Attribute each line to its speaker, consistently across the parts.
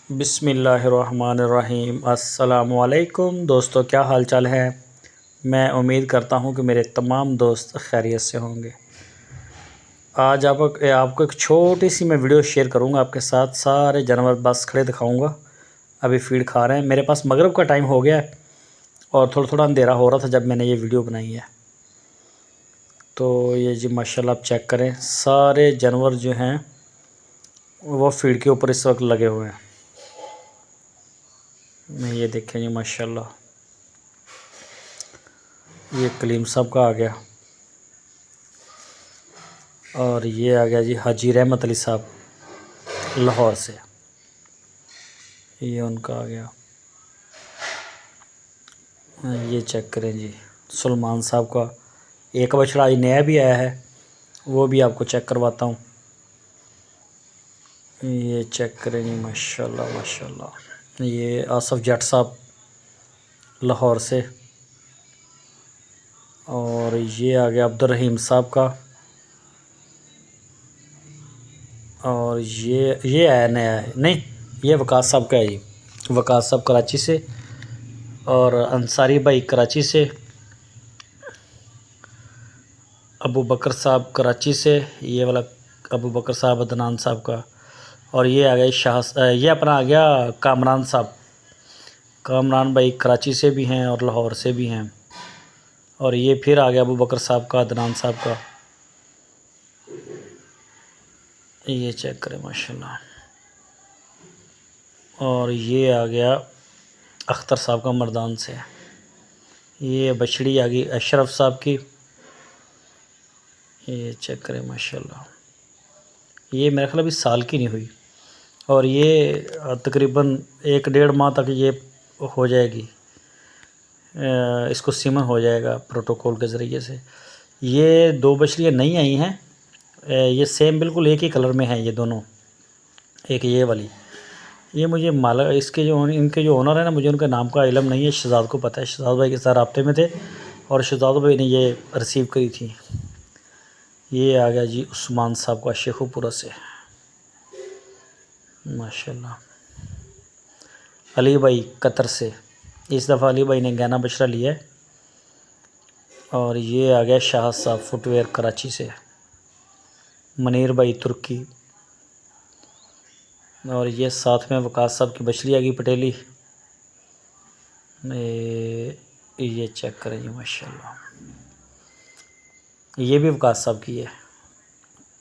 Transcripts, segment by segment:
Speaker 1: बिस्मिल्लाहिर्रहमानिर्रहीम। अस्सलामुअलैकुम दोस्तों, क्या हाल चाल है। मैं उम्मीद करता हूँ कि मेरे तमाम दोस्त खैरियत से होंगे। आज आपको एक छोटी सी मैं वीडियो शेयर करूँगा आपके साथ। सारे जानवर बस खड़े दिखाऊँगा, अभी फीड खा रहे हैं। मेरे पास मगरिब का टाइम हो गया है और थोड़ा थोड़ा अंधेरा हो रहा था जब मैंने ये वीडियो बनाई है। तो ये जी माशाल्लाह आप चेक करें, सारे जानवर जो हैं वो फीड के ऊपर इस वक्त लगे हुए हैं। ये देखें जी माशाल्लाह, ये कलीम साहब का आ गया और ये आ गया जी हाजी रहमत अली साहब लाहौर से, ये उनका आ गया। ये चेक करें जी सलमान साहब का एक बछड़ा आज नया भी आया है, वो भी आपको चेक करवाता हूँ। ये चेक करें जी माशाल्लाह माशाल्लाह। ये आसफ़ जट साहब लाहौर से, और ये आ गया अब्दुल रहीम साहब का, और ये आया नया है, नहीं ये वकास साहब का है जी। वकास साहब कराची से, और अंसारी भाई कराची से, अबू बकर साहब कराची से, ये वाला अबू बकर साहब अदनान साहब का। और ये आ गया ये अपना आ गया कामरान साहब। कामरान भाई कराची से भी हैं और लाहौर से भी हैं। और ये फिर आ गया अबू बकर साहब का, अदनान साहब का। ये चेक करें माशाल्लाह। और ये आ गया अख्तर साहब का मर्दान से। ये बछड़ी आ गई अशरफ साहब की। ये चेक करें माशाल्लाह, ये मेरे ख्याल अभी साल की नहीं हुई, और ये तकरीबन 1-1.5 माह तक ये हो जाएगी, इसको सीमन हो जाएगा प्रोटोकॉल के ज़रिए से। ये 2 बछड़ियाँ नई आई हैं, ये सेम बिल्कुल एक ही कलर में हैं ये दोनों। एक ये वाली, ये मुझे इसके जो इनके जो ओनर है ना, मुझे उनका नाम का इल्म नहीं है। शहजाद को पता है, शहजाद भाई के साथ राब्ते में थे और शहजाद भाई ने ये रिसीव करी थी। ये आ गया जी उस्मान साहब का शेखुपुरा से माशाल्लाह। अली भाई कतर से, इस दफ़ा अली भाई ने गहना बछड़ा लिया है। और ये आ गया शाह साहब फुटवेयर कराची से, मनीर भाई तुर्की। और ये साथ में वकास साहब की बछड़ी आ गई पटेली। ये चेक करें जी माशाल्लाह, ये भी वकास साहब की है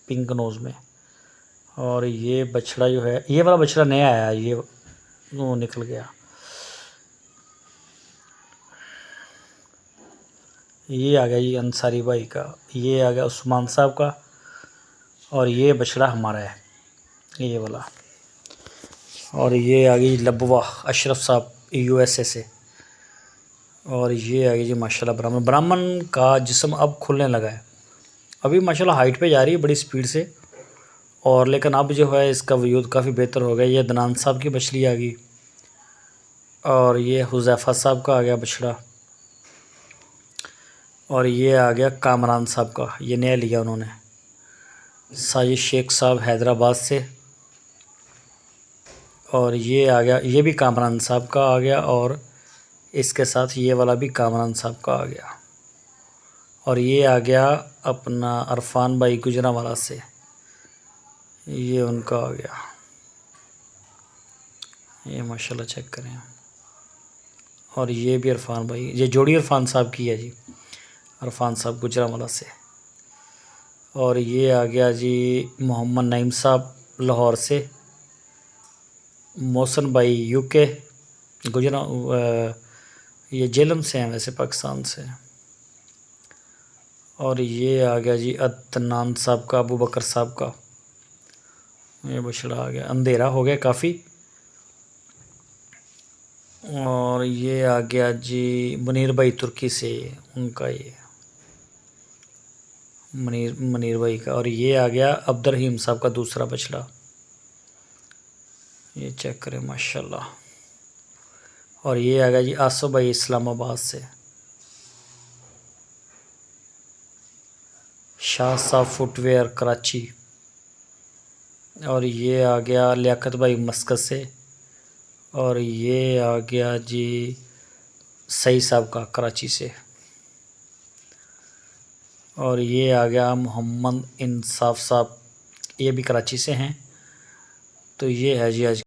Speaker 1: पिंक नोज़ में। और ये बछड़ा जो है, ये वाला बछड़ा नया आया, ये वो निकल गया। ये आ गया जी अंसारी भाई का, ये आ गया उस्मान साहब का। और ये बछड़ा हमारा है ये वाला। और ये आ गई लबवा अशरफ साहब USA से। और ये आ गई जी माशाल्लाह ब्राह्मण। ब्राह्मण का जिस्म अब खुलने लगा है, अभी माशाल्लाह हाइट पे जा रही है बड़ी स्पीड से, और लेकिन अब जो है इसका वजूद काफ़ी बेहतर हो गया। ये अदनान साहब की बछड़ी आ गई, और ये हुज़ैफ़ा साहब का आ गया बछड़ा। और ये आ गया कामरान साहब का, ये नया लिया उन्होंने, साजिद शेख साहब हैदराबाद से। और ये आ गया, ये भी कामरान साहब का आ गया, और इसके साथ ये वाला भी कामरान साहब का आ गया। और ये आ गया अपना अरफान भाई गुजरांवाला से, ये उनका आ गया। ये माशाल्लाह चेक करें। और ये भी अरफान भाई, ये जोड़ी अरफान साहब की है जी, अरफान साहब गुजरांवाला से। और ये आ गया जी मोहम्मद नईम साहब लाहौर से, मोहसन भाई UK गुजरा, ये जेलम से हैं वैसे, पाकिस्तान से। और ये आ गया जी अदनान साहब का, अबू बकर साहब का। ये बछड़ा आ गया, अंधेरा हो गया काफ़ी। और ये आ गया जी मुनीर भाई तुर्की से, उनका ये मुनीर भाई का। और ये आ गया अब्दुल रहीम साहब का दूसरा बछड़ा, ये चेक करें माशाल्लाह। और ये आ गया जी आसफ़ भाई इस्लामाबाद से, शाह साहब फुटवेयर कराची। और ये आ गया लियाकत भाई मस्कत से, और ये आ गया जी सईद साहब का कराची से। और ये आ गया मोहम्मद इंसाफ साहब, ये भी कराची से हैं। तो ये है जी आज